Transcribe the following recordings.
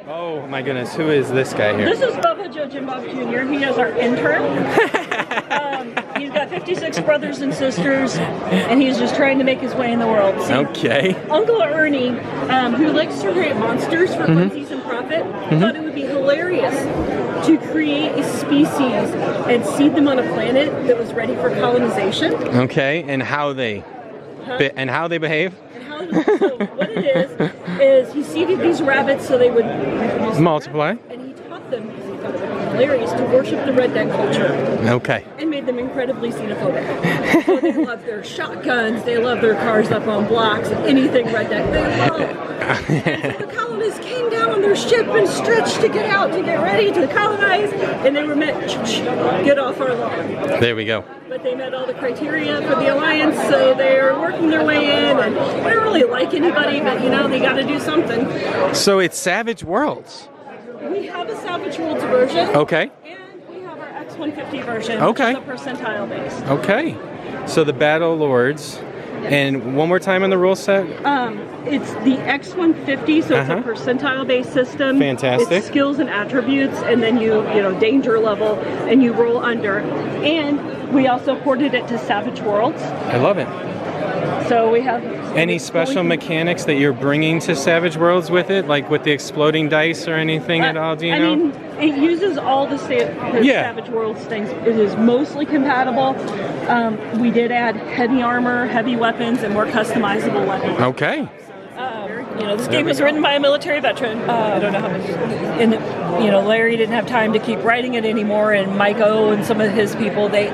Oh my goodness, who is this guy here? This is Bubba Joe Jim Bob Jr. He is our intern. He's got 56 brothers and sisters, and he's just trying to make his way in the world. See, Okay. Uncle Ernie, who likes to create monsters for funsies and profit, thought it would be hilarious to create a species and seed them on a planet that was ready for colonization. Okay, and how they behave? So what it is he seeded these rabbits so they would Multiply. and he taught them, because he thought it would be hilarious, to worship the redneck culture. Okay. And made them incredibly xenophobic. So they love their shotguns, they love their cars up on blocks, anything redneck they love. And so the colonists came down on their ship and stretched to get out, to get ready to colonize, and they were meant get off our lawn. There we go. But they met all the criteria for the alliance, so they're working their way in, and they don't really like anybody, but you know, they got to do something. So it's Savage Worlds. We have a Savage Worlds version. Okay. And we have our X150 version, Okay. which is a percentile base. Okay. So the Battle Lords. And one more time on the rule set? It's the X150, so it's a percentile-based system. Fantastic. It's skills and attributes, and then you know, danger level, and you roll under. And we also ported it to Savage Worlds. I love it. So we have... Any special mechanics that you're bringing to Savage Worlds with it? Like with the exploding dice or anything at all, do you know? I mean, it uses all the Savage Worlds things. It is mostly compatible. We did add heavy armor, heavy weapons, and more customizable weapons. Okay. You know, this game was written by a military veteran. I don't know how much. And, you know, Larry didn't have time to keep writing it anymore, and Mike O and some of his people, they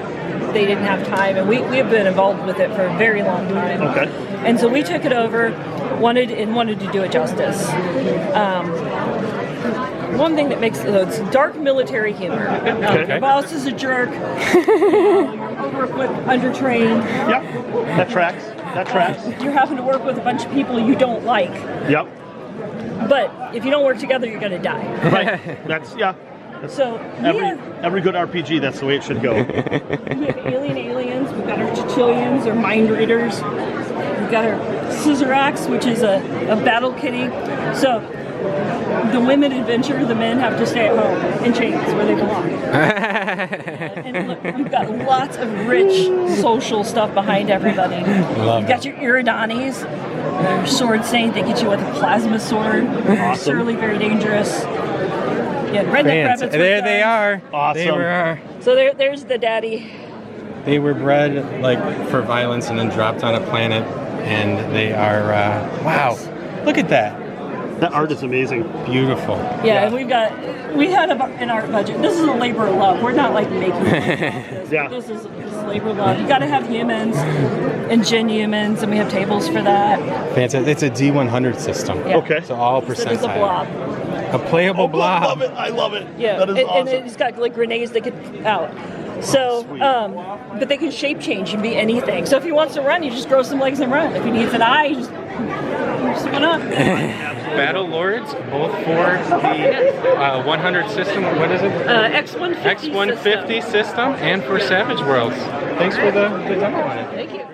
didn't have time, and we have been involved with it for a very long time. Okay. And so we took it over, wanted to do it justice. One thing that makes it's dark military humor. The boss is a jerk. You're over-equipped, under-trained. Yep, that tracks. That tracks. You're having to work with a bunch of people you don't like. Yep. But if you don't work together, you're going to die. Right. That's so every good RPG, that's the way it should go. We have aliens. We've got our Chichilians, or mind readers. We've got our Scissor Axe, which is a battle kitty. So the women adventure, the men have to stay at home in chains where they belong. And look, we've got lots of rich social stuff behind everybody. You've got your Iridanis, your sword saint. They get you with a plasma sword. Awesome. Certainly very dangerous. Yeah, redneck rabbits. There they are. Awesome. They are. So there's the daddy. They were bred like for violence and then dropped on a planet, and they are wow. Look at that. That art is amazing. Beautiful. Yeah, and we had an art budget. This is a labor of love. We're not like making this. Yeah. This is labor of love. You got to have humans and gen humans, and we have tables for that. Fantastic. It's a D100 system. Yeah. Okay. So all So percentile. there's a blob. A playable blob. I love it. I love it. Yeah, That is awesome. and it's got like grenades that get out. So, but they can shape change and be anything. So if he wants to run, you just grow some legs and run. If he needs an eye, you just one up. Battle Lords, both for the 100 system. What is it? X150 X150 system and for Savage Worlds. Thanks for the demo on it. Thank you.